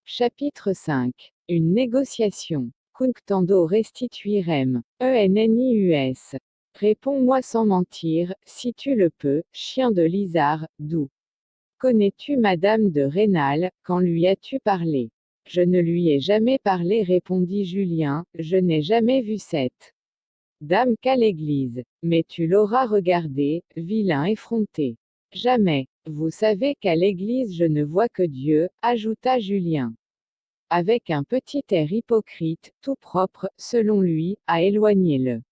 Chapitre 5. Une négociation. Cunctando restituirem. ENNIUS. Réponds-moi sans mentir, si tu le peux, chien de Lizard, d'où connais-tu Madame de Rênal, quand lui as-tu parlé? Je ne lui ai jamais parlé, répondit Julien, je n'ai jamais vu cette dame qu'à l'église. Mais tu l'auras regardée, vilain effronté. Jamais. Vous savez qu'à l'église je ne vois que Dieu, ajouta Julien avec un petit air hypocrite, tout propre, selon lui, à éloigner le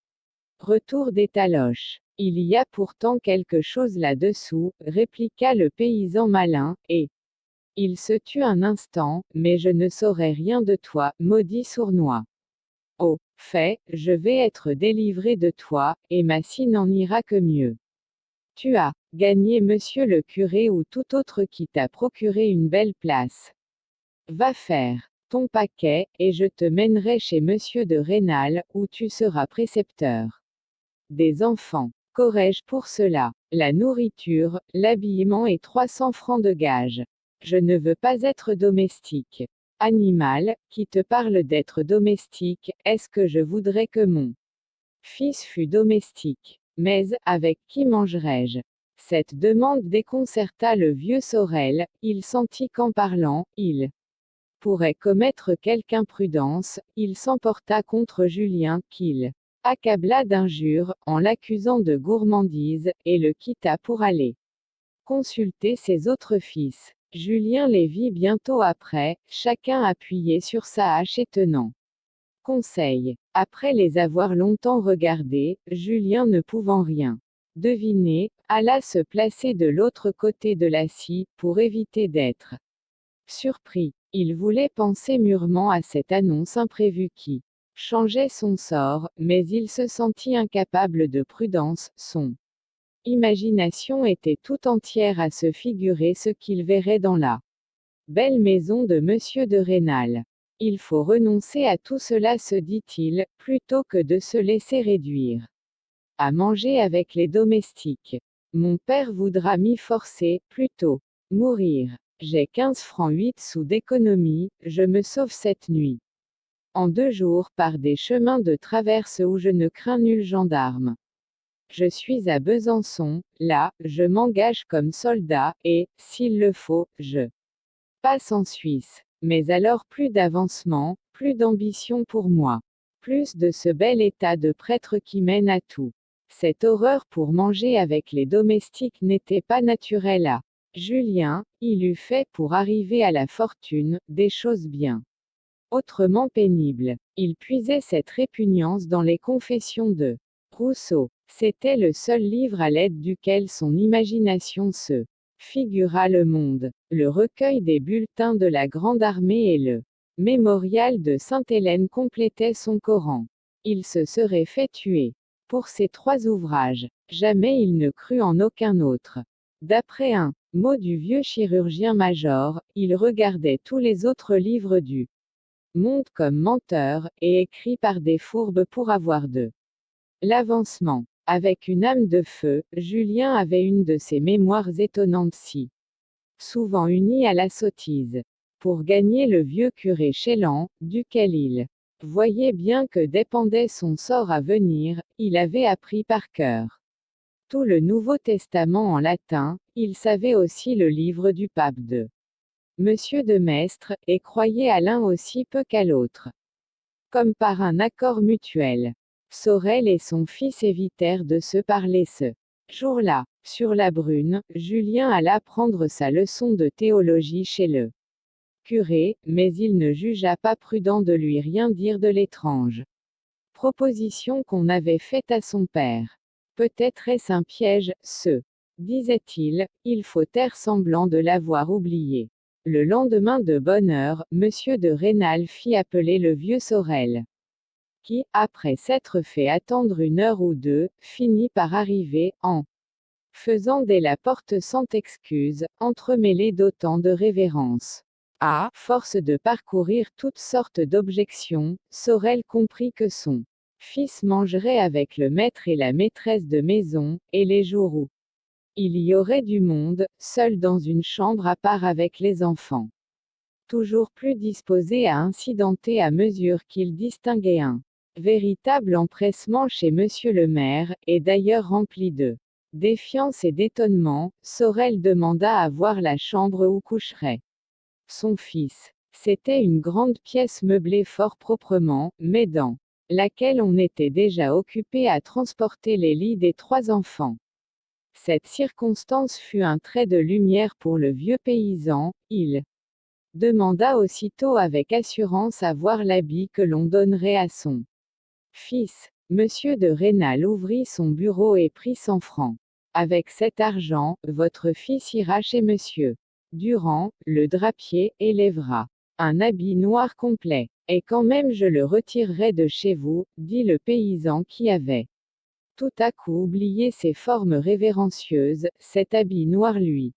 retour des taloches. Il y a pourtant quelque chose là-dessous, répliqua le paysan malin, et il se tut un instant, mais je ne saurai rien de toi, maudit sournois. Au fait, je vais être délivré de toi, et ma scie n'en ira que mieux. Tu as gagné monsieur le curé ou tout autre qui t'a procuré une belle place. Va faire ton paquet, et je te mènerai chez monsieur de Rênal, où tu seras précepteur des enfants. Qu'aurais-je pour cela? La nourriture, l'habillement et 300 francs de gage. Je ne veux pas être domestique. Animal, qui te parle d'être domestique, est-ce que je voudrais que mon fils fût domestique? Mais, avec qui mangerais-je? Cette demande déconcerta le vieux Sorel, il sentit qu'en parlant, il pourrait commettre quelque imprudence, il s'emporta contre Julien, qu'il accabla d'injures, en l'accusant de gourmandise, et le quitta pour aller consulter ses autres fils. Julien les vit bientôt après, chacun appuyé sur sa hache et tenant conseil. Après les avoir longtemps regardés, Julien ne pouvant rien deviner, alla se placer de l'autre côté de la scie, pour éviter d'être surpris. Il voulait penser mûrement à cette annonce imprévue qui changeait son sort, mais il se sentit incapable de prudence, son imagination était tout entière à se figurer ce qu'il verrait dans la belle maison de monsieur de Rênal. Il faut renoncer à tout cela, se dit-il, plutôt que de se laisser réduire à manger avec les domestiques. Mon père voudra m'y forcer, plutôt mourir. J'ai 15 francs 8 sous d'économie, je me sauve cette nuit. En 2 jours par des chemins de traverse où je ne crains nul gendarme. Je suis à Besançon, là, je m'engage comme soldat, et, s'il le faut, je passe en Suisse. Mais alors plus d'avancement, plus d'ambition pour moi. Plus de ce bel état de prêtre qui mène à tout. Cette horreur pour manger avec les domestiques n'était pas naturelle à Julien, il eût fait pour arriver à la fortune, des choses bien autrement pénibles. Il puisait cette répugnance dans les Confessions de Rousseau. C'était le seul livre à l'aide duquel son imagination se figura le monde. Le recueil des bulletins de la Grande Armée et le mémorial de Sainte-Hélène complétaient son Coran. Il se serait fait tuer pour ces 3 ouvrages. Jamais il ne crut en aucun autre. D'après un mot du vieux chirurgien-major, il regardait tous les autres livres du monde comme menteurs, et écrits par des fourbes pour avoir de l'avancement. Avec une âme de feu, Julien avait une de ces mémoires étonnantes si souvent unies à la sottise. Pour gagner le vieux curé Chélan, duquel il voyait bien que dépendait son sort à venir, il avait appris par cœur tout le Nouveau Testament en latin, il savait aussi le livre du pape de Monsieur de Maistre, et croyait à l'un aussi peu qu'à l'autre. Comme par un accord mutuel. Sorel et son fils évitèrent de se parler ce jour-là. Sur la Brune, Julien alla prendre sa leçon de théologie chez le curé, mais il ne jugea pas prudent de lui rien dire de l'étrange proposition qu'on avait faite à son père. Peut-être est-ce un piège, disait-il, il faut faire semblant de l'avoir oublié. Le lendemain de bonne heure, monsieur de Rênal fit appeler le vieux Sorel, qui, après s'être fait attendre 1 heure ou 2, finit par arriver, en faisant dès la porte sans excuse, entremêlé d'autant de révérence. À force de parcourir toutes sortes d'objections, Sorel comprit que son fils mangerait avec le maître et la maîtresse de maison, et les jours où il y aurait du monde, seul dans une chambre à part avec les enfants. toujours plus disposé à incidenter à mesure qu'il distinguait un véritable empressement chez monsieur le maire, et d'ailleurs rempli de défiance et d'étonnement, Sorel demanda à voir la chambre où coucherait son fils. C'était une grande pièce meublée fort proprement, mais dans laquelle on était déjà occupé à transporter les lits des 3 enfants. Cette circonstance fut un trait de lumière pour le vieux paysan. Il demanda aussitôt avec assurance à voir l'habit que l'on donnerait à son fils. Monsieur de Rênal ouvrit son bureau et prit 100 francs. Avec cet argent, votre fils ira chez monsieur Durand, le drapier, et lèvera un habit noir complet. Et quand même je le retirerai de chez vous, dit le paysan qui avait tout à coup oublié ses formes révérencieuses. Cet habit noir lui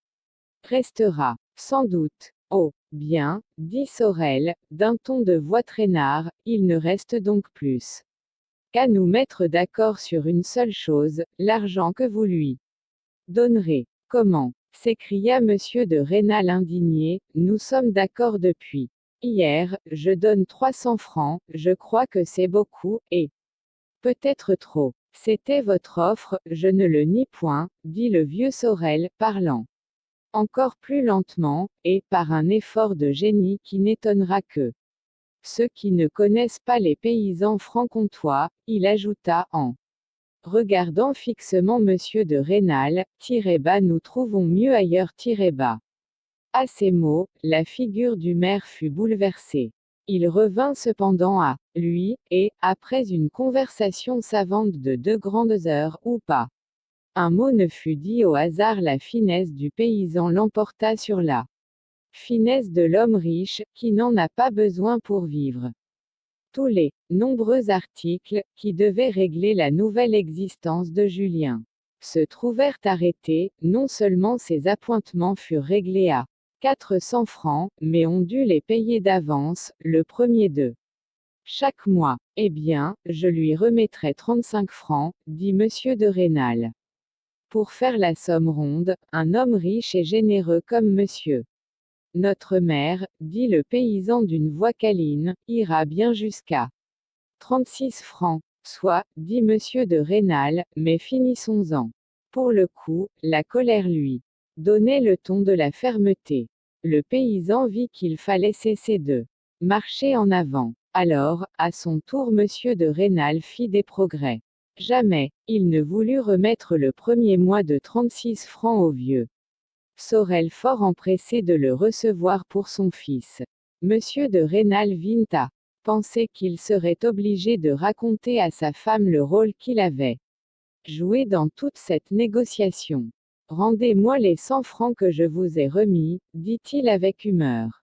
restera, sans doute. Oh, bien, dit Sorel, d'un ton de voix traînard, il ne reste donc plus qu'à nous mettre d'accord sur une seule chose, l'argent que vous lui donnerez. Comment? S'écria monsieur de Rênal indigné, nous sommes d'accord depuis hier, je donne 300 francs, je crois que c'est beaucoup, et peut-être trop. C'était votre offre, je ne le nie point, dit le vieux Sorel, parlant encore plus lentement, et par un effort de génie qui n'étonnera que ceux qui ne connaissent pas les paysans franc-comtois, il ajouta en regardant fixement monsieur de Rênal, bas nous trouvons mieux ailleurs bas. À ces mots, la figure du maire fut bouleversée. Il revint cependant à lui, et, après une conversation savante de 2 grandes heures, ou pas un mot ne fut dit au hasard, la finesse du paysan l'emporta sur la finesse de l'homme riche, qui n'en a pas besoin pour vivre. Tous les nombreux articles, qui devaient régler la nouvelle existence de Julien, se trouvèrent arrêtés. Non seulement ces appointements furent réglés à 400 francs, mais on dut les payer d'avance, le premier de chaque mois. Eh bien, je lui remettrai 35 francs, dit monsieur de Rênal. Pour faire la somme ronde, un homme riche et généreux comme monsieur notre maire, dit le paysan d'une voix câline, ira bien jusqu'à 36 francs. Soit, dit monsieur de Rênal, mais finissons-en. Pour le coup, la colère lui donnait le ton de la fermeté. Le paysan vit qu'il fallait cesser de marcher en avant. Alors, à son tour monsieur de Rênal fit des progrès. Jamais, il ne voulut remettre le premier mois de 36 francs au vieux Sorel, fort empressé de le recevoir pour son fils. Monsieur de Rênal vint à penser qu'il serait obligé de raconter à sa femme le rôle qu'il avait joué dans toute cette négociation. Rendez-moi les 100 francs que je vous ai remis, dit-il avec humeur.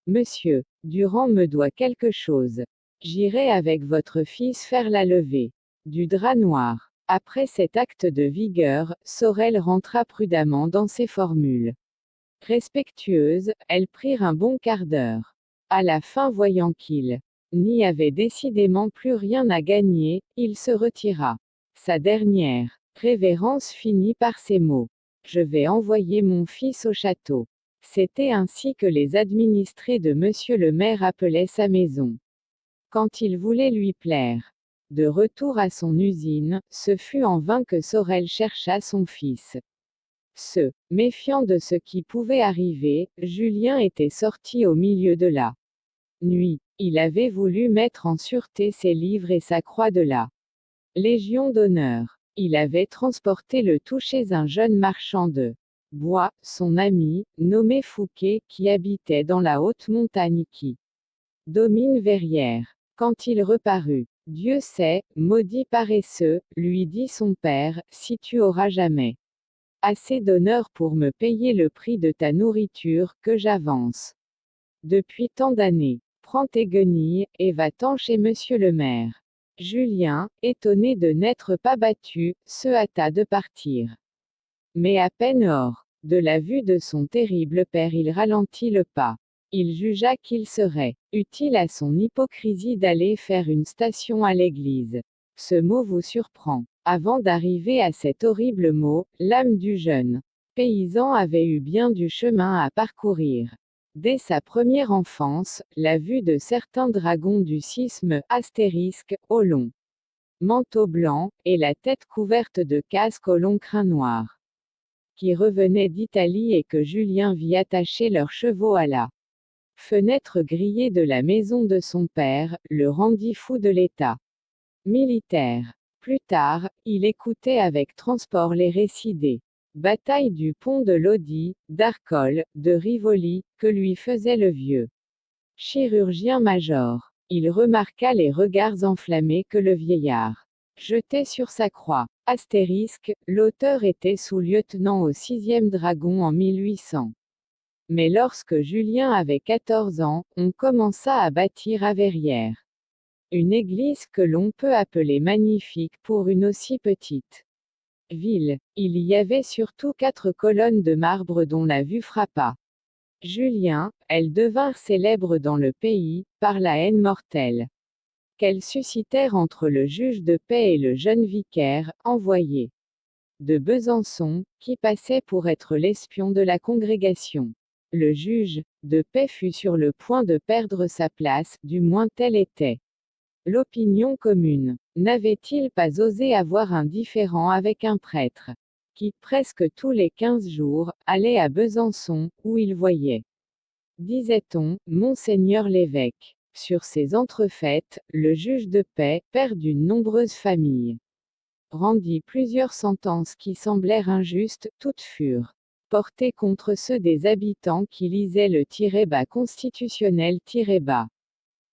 Monsieur Durand me doit quelque chose. J'irai avec votre fils faire la levée du drap noir. Après cet acte de vigueur, Sorel rentra prudemment dans ses formules respectueuses. Elles prirent un bon quart d'heure. À la fin, voyant qu'il n'y avait décidément plus rien à gagner, il se retira. Sa dernière révérence finit par ces mots. Je vais envoyer mon fils au château. C'était ainsi que les administrés de monsieur le maire appelaient sa maison. Quand il voulait lui plaire. De retour à son usine, ce fut en vain que Sorel chercha son fils. Se méfiant de ce qui pouvait arriver, Julien était sorti au milieu de la nuit. Il avait voulu mettre en sûreté ses livres et sa croix de la Légion d'honneur. Il avait transporté le tout chez un jeune marchand de bois, son ami, nommé Fouquet, qui habitait dans la haute montagne qui domine Verrières. Quand il reparut, Dieu sait, maudit paresseux, lui dit son père, si tu auras jamais assez d'honneur pour me payer le prix de ta nourriture, que j'avance depuis tant d'années, prends tes guenilles, et va-t'en chez monsieur le maire. Julien, étonné de n'être pas battu, se hâta de partir. Mais à peine hors de la vue de son terrible père, il ralentit le pas. Il jugea qu'il serait utile à son hypocrisie d'aller faire une station à l'église. Ce mot vous surprend. Avant d'arriver à cet horrible mot, l'âme du jeune paysan avait eu bien du chemin à parcourir. Dès sa première enfance, la vue de certains dragons du schisme, au long manteau blanc, et la tête couverte de casques au long crin noir, qui revenaient d'Italie et que Julien vit attacher leurs chevaux à la fenêtre grillée de la maison de son père, le rendit fou de l'état militaire. Plus tard, il écoutait avec transport les récits des batailles du pont de Lodi, d'Arcole, de Rivoli, que lui faisait le vieux chirurgien-major. Il remarqua les regards enflammés que le vieillard jetait sur sa croix. L'auteur était sous-lieutenant au 6e dragon en 1800. Mais lorsque Julien avait 14 ans, on commença à bâtir à Verrières une église que l'on peut appeler magnifique pour une aussi petite ville. Il y avait surtout 4 colonnes de marbre dont la vue frappa Julien. Elles devinrent célèbres dans le pays, par la haine mortelle qu'elles suscitèrent entre le juge de paix et le jeune vicaire, envoyé de Besançon, qui passait pour être l'espion de la congrégation. Le juge de paix fut sur le point de perdre sa place, du moins telle était l'opinion commune. N'avait-il pas osé avoir un différend avec un prêtre qui, presque tous les 15 jours, allait à Besançon, où il voyait, disait-on, Monseigneur l'évêque. Sur ces entrefaites, le juge de paix, père d'une nombreuse famille, rendit plusieurs sentences qui semblèrent injustes. Toutes furent portées contre ceux des habitants qui lisaient le -bas constitutionnel-bas.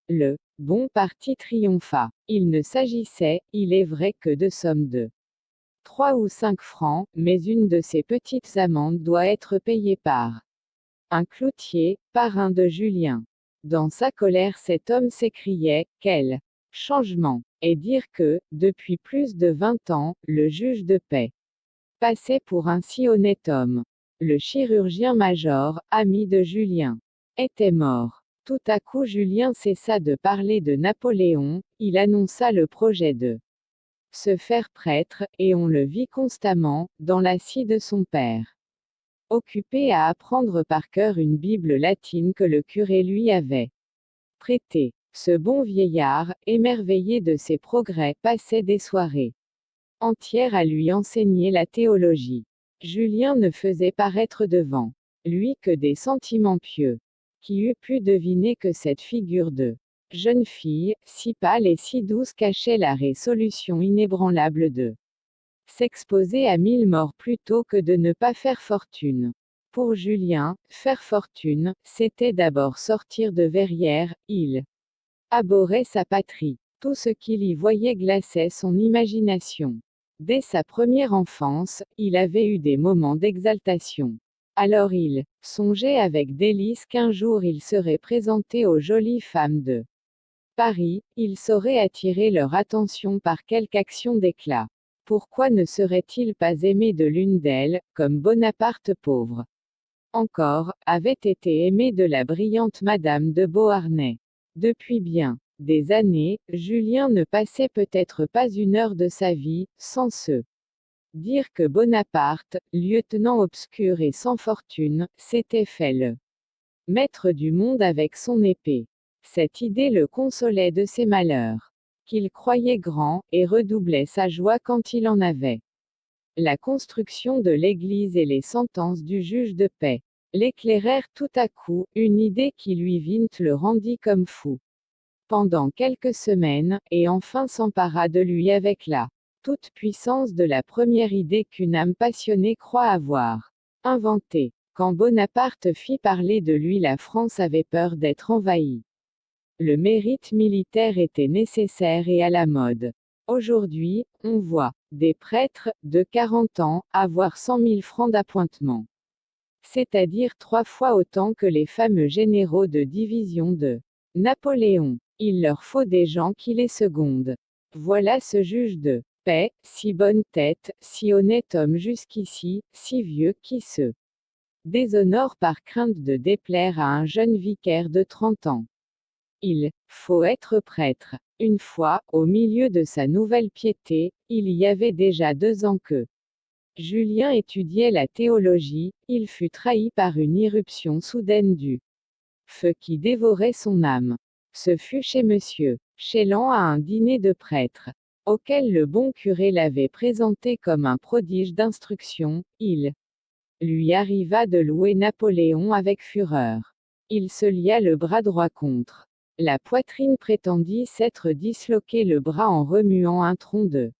Le bon parti triompha. Il ne s'agissait, il est vrai, que de sommes de 3 ou 5 francs, mais une de ces petites amendes doit être payée par un cloutier, parrain de Julien. Dans sa colère, cet homme s'écriait: quel changement! Et dire que, depuis plus de 20 ans, le juge de paix passait pour un si honnête homme. Le chirurgien-major, ami de Julien, était mort. Tout à coup Julien cessa de parler de Napoléon, il annonça le projet de se faire prêtre, et on le vit constamment, dans la scie de son père, occupé à apprendre par cœur une Bible latine que le curé lui avait prêtée. Ce bon vieillard, émerveillé de ses progrès, passait des soirées entières à lui enseigner la théologie. Julien ne faisait paraître devant lui que des sentiments pieux. Qui eût pu deviner que cette figure de jeune fille, si pâle et si douce, cachait la résolution inébranlable de s'exposer à 1000 morts plutôt que de ne pas faire fortune. Pour Julien, faire fortune, c'était d'abord sortir de Verrières. Il abhorrait sa patrie. Tout ce qu'il y voyait glaçait son imagination. Dès sa première enfance, il avait eu des moments d'exaltation. Alors il songeait avec délice qu'un jour il serait présenté aux jolies femmes de Paris, il saurait attirer leur attention par quelque action d'éclat. Pourquoi ne serait-il pas aimé de l'une d'elles, comme Bonaparte pauvre encore, avait été aimé de la brillante Madame de Beauharnais. Depuis bien des années, Julien ne passait peut-être pas une heure de sa vie, sans se dire que Bonaparte, lieutenant obscur et sans fortune, s'était fait le maître du monde avec son épée. Cette idée le consolait de ses malheurs, qu'il croyait grands, et redoublait sa joie quand il en avait. La construction de l'église et les sentences du juge de paix l'éclairèrent tout à coup. Une idée qui lui vint le rendit comme fou pendant quelques semaines, et enfin s'empara de lui avec la toute puissance de la première idée qu'une âme passionnée croit avoir inventée. Quand Bonaparte fit parler de lui, la France avait peur d'être envahie. Le mérite militaire était nécessaire et à la mode. Aujourd'hui, on voit des prêtres, de 40 ans, avoir 100 000 francs d'appointement. C'est-à-dire 3 fois autant que les fameux généraux de division de Napoléon. Il leur faut des gens qui les secondent. Voilà ce juge de paix, si bonne tête, si honnête homme jusqu'ici, si vieux, qui se déshonore par crainte de déplaire à un jeune vicaire de 30 ans. Il faut être prêtre. Une fois, au milieu de sa nouvelle piété, il y avait déjà 2 ans que Julien étudiait la théologie, il fut trahi par une irruption soudaine du feu qui dévorait son âme. Ce fut chez Monsieur Chélan à un dîner de prêtres, auquel le bon curé l'avait présenté comme un prodige d'instruction. Il lui arriva de louer Napoléon avec fureur. Il se lia le bras droit contre la poitrine, prétendit s'être disloqué le bras en remuant un tronc de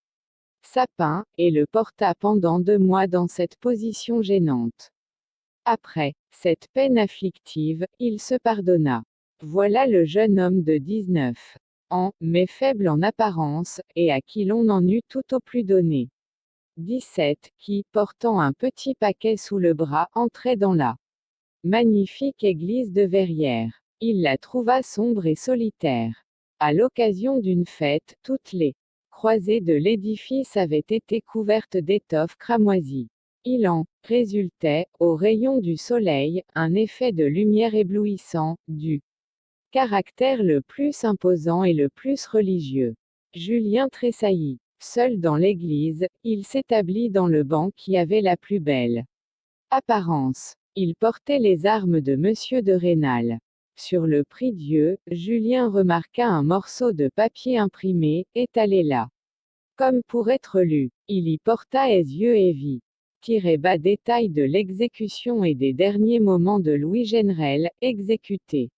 sapin, et le porta pendant 2 mois dans cette position gênante. Après cette peine afflictive, il se pardonna. Voilà le jeune homme de 19 ans, mais faible en apparence, et à qui l'on en eût tout au plus donné 17, qui, portant un petit paquet sous le bras, entrait dans la magnifique église de Verrières. Il la trouva sombre et solitaire. À l'occasion d'une fête, toutes les croisées de l'édifice avaient été couvertes d'étoffes cramoisies. Il en résultait, aux rayons du soleil, un effet de lumière éblouissant, du caractère le plus imposant et le plus religieux. Julien tressaillit. Seul dans l'église, il s'établit dans le banc qui avait la plus belle apparence. Il portait les armes de Monsieur de Rênal. Sur le prie-dieu, Julien remarqua un morceau de papier imprimé, étalé là, comme pour être lu. Il y porta les yeux et vit. Bas détail de l'exécution et des derniers moments de Louis Jenrel, exécuté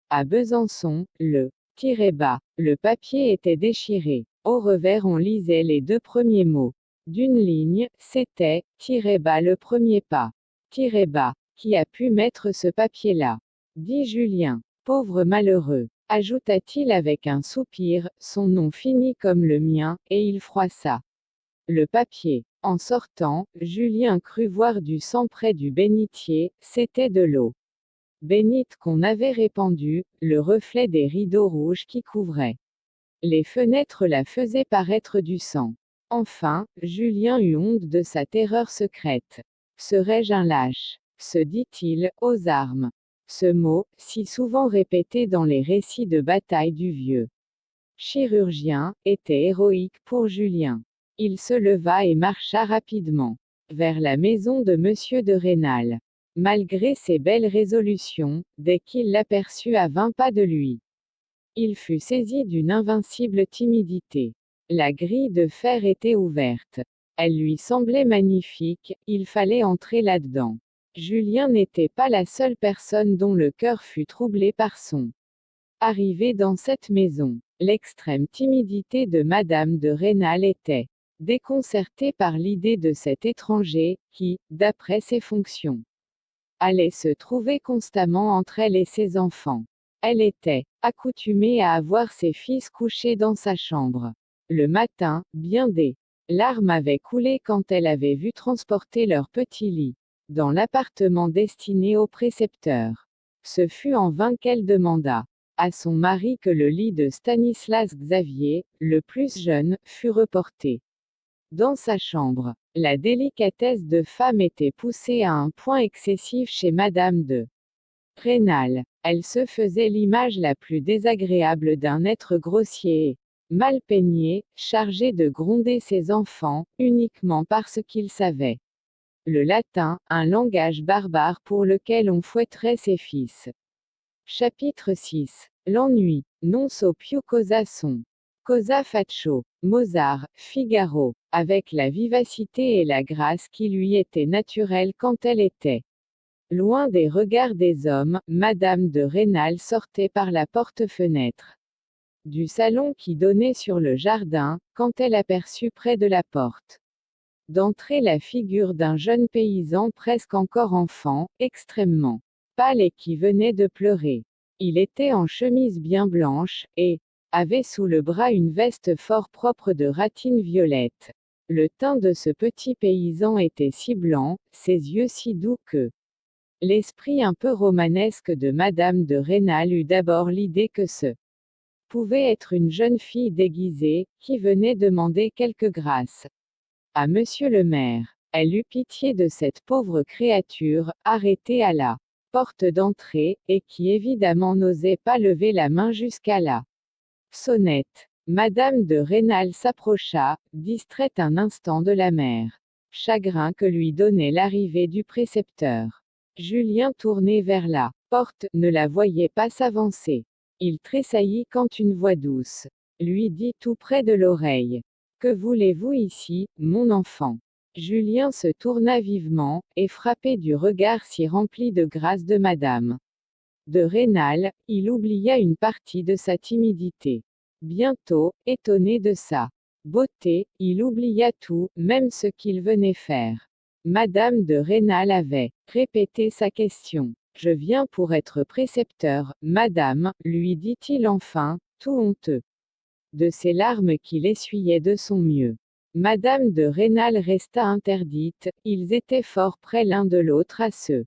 à Besançon. Bas. Le papier était déchiré. Au revers on lisait les 2 premiers mots d'une ligne, c'était « bas le premier pas ». Bas. Qui a pu mettre ce papier-là? Dit Julien. Pauvre malheureux, ajouta-t-il avec un soupir, son nom finit comme le mien, et il froissa le papier. En sortant, Julien crut voir du sang près du bénitier, c'était de l'eau bénite qu'on avait répandue, le reflet des rideaux rouges qui couvraient les fenêtres la faisaient paraître du sang. Enfin, Julien eut honte de sa terreur secrète. Serais-je un lâche? Se dit-il, aux armes. Ce mot, si souvent répété dans les récits de bataille du vieux chirurgien, était héroïque pour Julien. Il se leva et marcha rapidement vers la maison de Monsieur de Rênal. Malgré ses belles résolutions, dès qu'il l'aperçut à 20 pas de lui, il fut saisi d'une invincible timidité. La grille de fer était ouverte. Elle lui semblait magnifique, il fallait entrer là-dedans. Julien n'était pas la seule personne dont le cœur fut troublé par son arrivée dans cette maison. L'extrême timidité de Madame de Rênal était déconcertée par l'idée de cet étranger, qui, d'après ses fonctions, allait se trouver constamment entre elle et ses enfants. Elle était accoutumée à avoir ses fils couchés dans sa chambre le matin, bien des larmes avaient coulé quand elle avait vu transporter leur petit lit dans l'appartement destiné au précepteur. Ce fut en vain qu'elle demanda à son mari que le lit de Stanislas Xavier, le plus jeune, fût reporté dans sa chambre. La délicatesse de femme était poussée à un point excessif chez Madame de Rênal. Elle se faisait l'image la plus désagréable d'un être grossier et mal peigné, chargé de gronder ses enfants, uniquement parce qu'il savait le latin, un langage barbare pour lequel on fouetterait ses fils. Chapitre 6. L'ennui. Non so più cosa son. Cosa faccio. Mozart, Figaro. Avec la vivacité et la grâce qui lui étaient naturelles quand elle était loin des regards des hommes, Madame de Rênal sortait par la porte-fenêtre du salon qui donnait sur le jardin, quand elle aperçut près de la porte d'entrée la figure d'un jeune paysan presque encore enfant, extrêmement pâle et qui venait de pleurer. Il était en chemise bien blanche, et avait sous le bras une veste fort propre de ratine violette. Le teint de ce petit paysan était si blanc, ses yeux si doux que l'esprit un peu romanesque de Madame de Rênal eut d'abord l'idée que ce pouvait être une jeune fille déguisée, qui venait demander quelque grâce à Monsieur le maire. Elle eut pitié de cette pauvre créature, arrêtée à la porte d'entrée, et qui évidemment n'osait pas lever la main jusqu'à la sonnette. Madame de Rênal s'approcha, distraite un instant de la mère. Chagrin que lui donnait l'arrivée du précepteur. Julien tourné vers la Porte ne la voyait pas s'avancer. Il tressaillit quand une voix douce lui dit tout près de l'oreille. Que voulez-vous ici, mon enfant? Julien se tourna vivement, et frappé du regard si rempli de grâce de madame de Rênal, il oublia une partie de sa timidité. Bientôt, étonné de sa beauté, il oublia tout, même ce qu'il venait faire. Madame de Rênal avait répété sa question. Je viens pour être précepteur, madame, lui dit-il enfin, tout honteux de ses larmes qu'il essuyait de son mieux. Madame de Rênal resta interdite, ils étaient fort près l'un de l'autre à se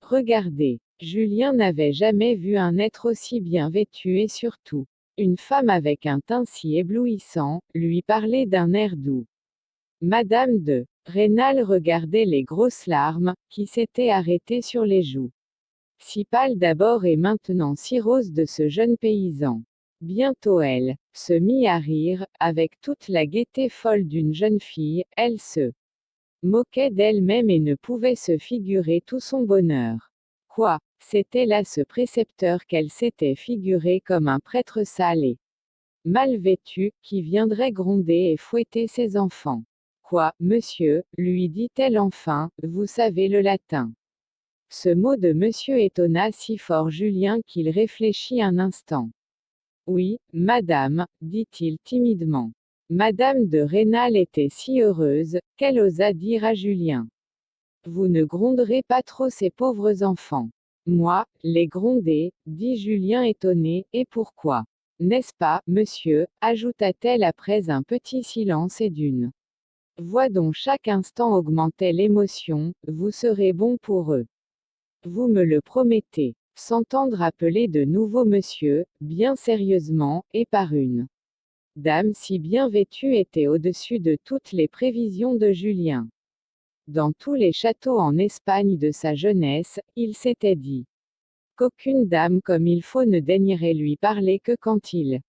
regarder. Julien n'avait jamais vu un être aussi bien vêtu et surtout, une femme avec un teint si éblouissant, lui parler d'un air doux. Madame de Rênal regardait les grosses larmes, qui s'étaient arrêtées sur les joues. Si pâle d'abord et maintenant si rose de ce jeune paysan. Bientôt elle se mit à rire, avec toute la gaieté folle d'une jeune fille, elle se moquait d'elle-même et ne pouvait se figurer tout son bonheur. Quoi, c'était là ce précepteur qu'elle s'était figuré comme un prêtre sale et mal vêtu, qui viendrait gronder et fouetter ses enfants. Quoi, monsieur, lui dit-elle enfin, vous savez le latin. Ce mot de monsieur étonna si fort Julien qu'il réfléchit un instant. Oui, madame, dit-il timidement. Madame de Rênal était si heureuse, qu'elle osa dire à Julien. Vous ne gronderez pas trop ces pauvres enfants. Moi, les gronder, dit Julien étonné, et pourquoi? N'est-ce pas, monsieur, ajouta-t-elle après un petit silence et d'une voix dont chaque instant augmentait l'émotion, vous serez bon pour eux. Vous me le promettez. S'entendre appeler de nouveau monsieur, bien sérieusement, et par une dame si bien vêtue était au-dessus de toutes les prévisions de Julien. Dans tous les châteaux en Espagne de sa jeunesse, il s'était dit qu'aucune dame comme il faut ne daignerait lui parler que quand il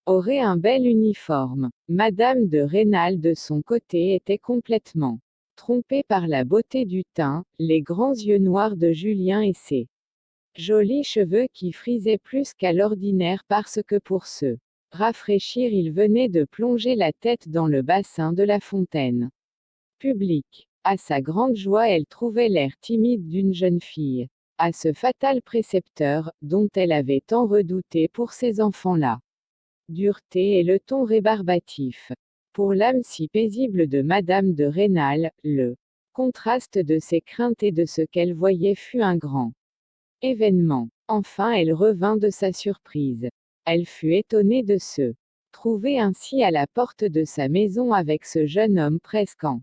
aurait un bel uniforme. Madame de Rênal de son côté était complètement trompée par la beauté du teint, les grands yeux noirs de Julien et ses jolis cheveux qui frisaient plus qu'à l'ordinaire parce que pour se rafraîchir il venait de plonger la tête dans le bassin de la fontaine publique. À sa grande joie elle trouvait l'air timide d'une jeune fille. À ce fatal précepteur, dont elle avait tant redouté pour ces enfants-là. Dureté et le ton rébarbatif. Pour l'âme si paisible de Madame de Rênal, le contraste de ses craintes et de ce qu'elle voyait fut un grand événement. Enfin elle revint de sa surprise. Elle fut étonnée de se trouver ainsi à la porte de sa maison avec ce jeune homme presque en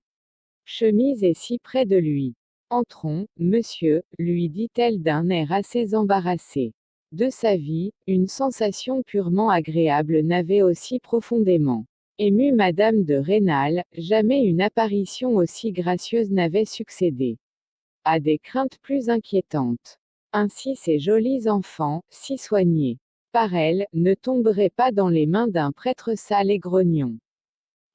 chemise et si près de lui. Entrons, monsieur, lui dit-elle d'un air assez embarrassé. De sa vie, une sensation purement agréable n'avait aussi profondément ému Madame de Rênal, jamais une apparition aussi gracieuse n'avait succédé à des craintes plus inquiétantes. Ainsi ces jolis enfants, si soignés par elle, ne tomberaient pas dans les mains d'un prêtre sale et grognon.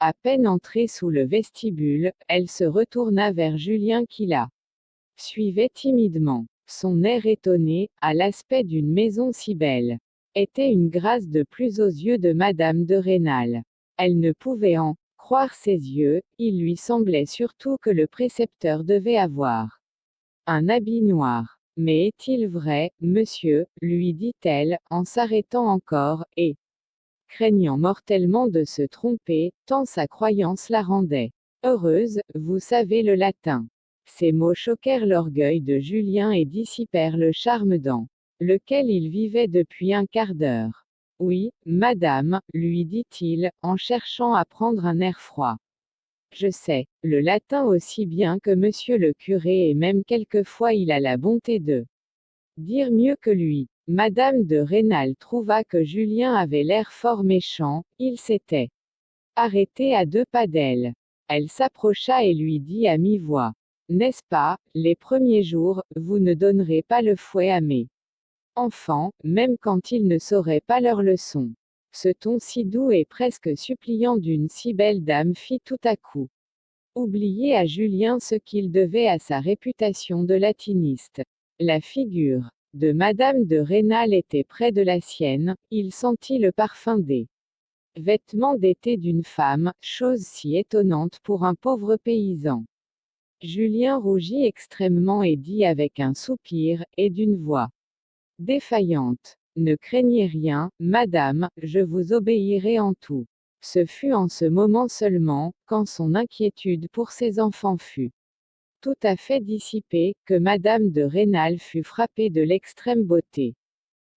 À peine entrée sous le vestibule, elle se retourna vers Julien qui la suivait timidement. Son air étonné, à l'aspect d'une maison si belle, était une grâce de plus aux yeux de Madame de Rênal. Elle ne pouvait en croire ses yeux, il lui semblait surtout que le précepteur devait avoir un habit noir. Mais est-il vrai, monsieur, lui dit-elle, en s'arrêtant encore, et craignant mortellement de se tromper, tant sa croyance la rendait heureuse, vous savez le latin. Ces mots choquèrent l'orgueil de Julien et dissipèrent le charme dans lequel il vivait depuis un quart d'heure. Oui, madame, lui dit-il, en cherchant à prendre un air froid. Je sais le latin aussi bien que monsieur le curé et même quelquefois il a la bonté de dire mieux que lui. Madame de Rênal trouva que Julien avait l'air fort méchant, il s'était arrêté à 2 pas d'elle. Elle s'approcha et lui dit à mi-voix. N'est-ce pas, les premiers jours, vous ne donnerez pas le fouet à mes enfants, même quand ils ne sauraient pas leur leçon. Ce ton si doux et presque suppliant d'une si belle dame fit tout à coup oublier à Julien ce qu'il devait à sa réputation de latiniste. La figure de Madame de Rênal était près de la sienne, il sentit le parfum des vêtements d'été d'une femme, chose si étonnante pour un pauvre paysan. Julien rougit extrêmement et dit avec un soupir, et d'une voix défaillante: Ne craignez rien, madame, je vous obéirai en tout. Ce fut en ce moment seulement, quand son inquiétude pour ses enfants fut tout à fait dissipée, que Madame de Rênal fut frappée de l'extrême beauté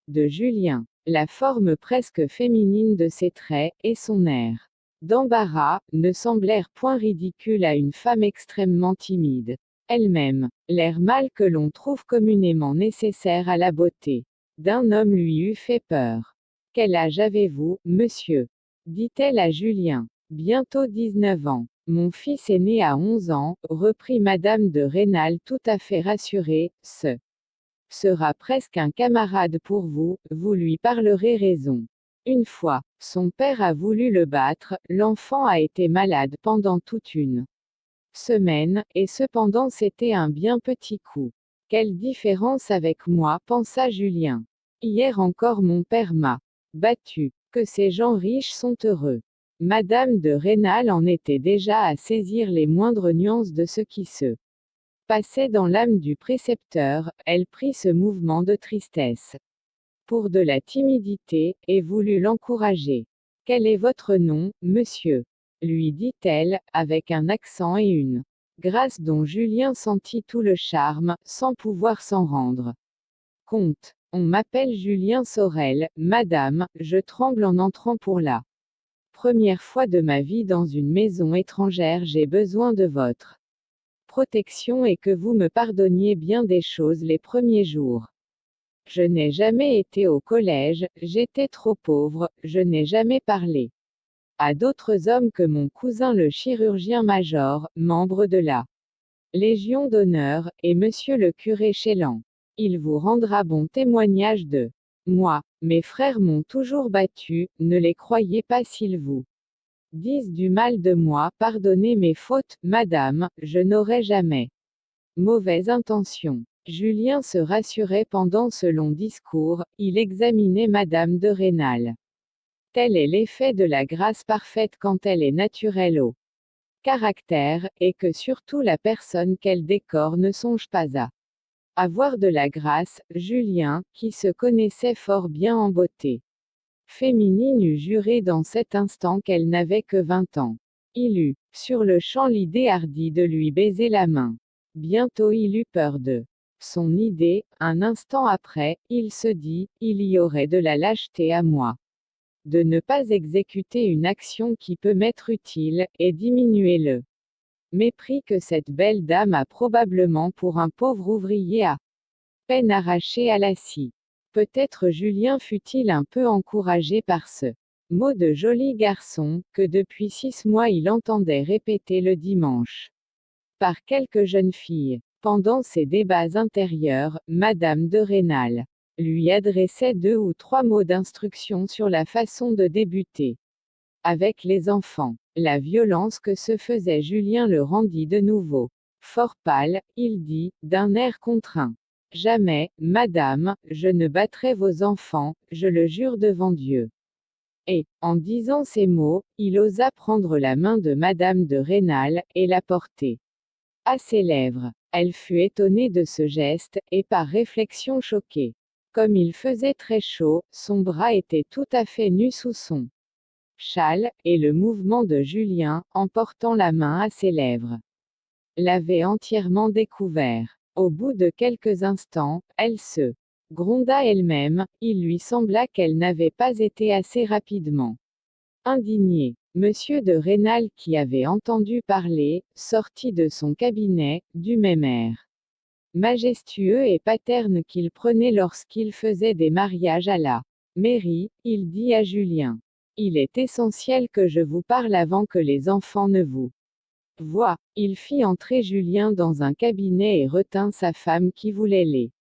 de Julien, la forme presque féminine de ses traits, et son air d'embarras, ne semblèrent point ridicules à une femme extrêmement timide. Elle-même, l'air mâle que l'on trouve communément nécessaire à la beauté d'un homme lui eût fait peur. Quel âge avez-vous, monsieur? Dit-elle à Julien. Bientôt 19 ans. Mon fils est né à 11 ans, reprit Madame de Rênal tout à fait rassurée, ce sera presque un camarade pour vous, vous lui parlerez raison. Une fois, son père a voulu le battre, l'enfant a été malade pendant toute une semaine, et cependant c'était un bien petit coup. Quelle différence avec moi, pensa Julien. Hier encore mon père m'a battu. Que ces gens riches sont heureux. Madame de Rênal en était déjà à saisir les moindres nuances de ce qui se passait dans l'âme du précepteur, elle prit ce mouvement de tristesse pour de la timidité, et voulut l'encourager. Quel est votre nom, monsieur? Lui dit-elle, avec un accent et une grâce dont Julien sentit tout le charme, sans pouvoir s'en rendre compte. On m'appelle Julien Sorel, madame, je tremble en entrant pour la première fois de ma vie dans une maison étrangère. J'ai besoin de votre protection et que vous me pardonniez bien des choses les premiers jours. Je n'ai jamais été au collège, j'étais trop pauvre, je n'ai jamais parlé à d'autres hommes que mon cousin le chirurgien-major, membre de la Légion d'honneur, et monsieur le curé Chélan. Il vous rendra bon témoignage de moi. Mes frères m'ont toujours battu, ne les croyez pas s'ils vous disent du mal de moi. Pardonnez mes fautes, madame, je n'aurai jamais mauvaise intention. Julien se rassurait pendant ce long discours, il examinait Madame de Rênal. Tel est l'effet de la grâce parfaite quand elle est naturelle au caractère, et que surtout la personne qu'elle décore ne songe pas à avoir de la grâce. Julien, qui se connaissait fort bien en beauté féminine, eût juré dans cet instant qu'elle n'avait que 20 ans. Il eut, sur le champ, l'idée hardie de lui baiser la main. Bientôt il eut peur de son idée, un instant après, il se dit, il y aurait de la lâcheté à moi de ne pas exécuter une action qui peut m'être utile, et diminuer le mépris que cette belle dame a probablement pour un pauvre ouvrier à peine arraché à la scie. Peut-être Julien fut-il un peu encouragé par ce mot de joli garçon, que depuis 6 mois il entendait répéter le dimanche par quelques jeunes filles. Pendant ces débats intérieurs, Madame de Rênal lui adressait 2 ou 3 mots d'instruction sur la façon de débuter avec les enfants. La violence que se faisait Julien le rendit de nouveau fort pâle. Il dit, d'un air contraint: Jamais, madame, je ne battrai vos enfants, je le jure devant Dieu. Et, en disant ces mots, il osa prendre la main de Madame de Rênal, et la porter à ses lèvres. Elle fut étonnée de ce geste, et par réflexion choquée. Comme il faisait très chaud, son bras était tout à fait nu sous son châle, et le mouvement de Julien, en portant la main à ses lèvres, l'avait entièrement découvert. Au bout de quelques instants, elle se gronda elle-même, il lui sembla qu'elle n'avait pas été assez rapidement indignée. Monsieur de Rênal, qui avait entendu parler, sortit de son cabinet, du même air majestueux et paterne qu'il prenait lorsqu'il faisait des mariages à la mairie. Il dit à Julien: Il est essentiel que je vous parle avant que les enfants ne vous voient. Il fit entrer Julien dans un cabinet et retint sa femme qui voulait les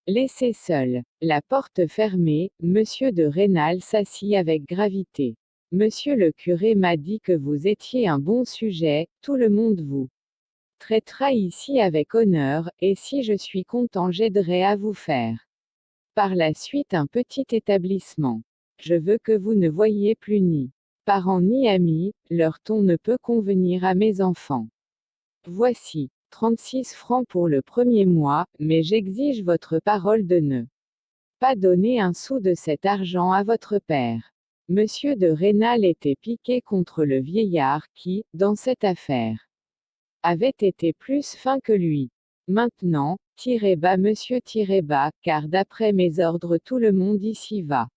laisser seuls. La porte fermée, monsieur de Rênal s'assit avec gravité. Monsieur le curé m'a dit que vous étiez un bon sujet, tout le monde vous traitera ici avec honneur, et si je suis content j'aiderai à vous faire Par la suite un petit établissement. Je veux que vous ne voyiez plus ni parents ni amis, leur ton ne peut convenir à mes enfants. Voici 36 francs pour le premier mois, mais j'exige votre parole de ne pas donner un sou de cet argent à votre père. Monsieur de Rênal était piqué contre le vieillard qui, dans cette affaire, avait été plus fin que lui. Maintenant, tirez bas monsieur, tirez bas, car d'après mes ordres tout le monde ici va.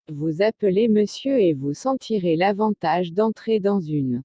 Vous appelez monsieur et vous sentirez l'avantage d'entrer dans une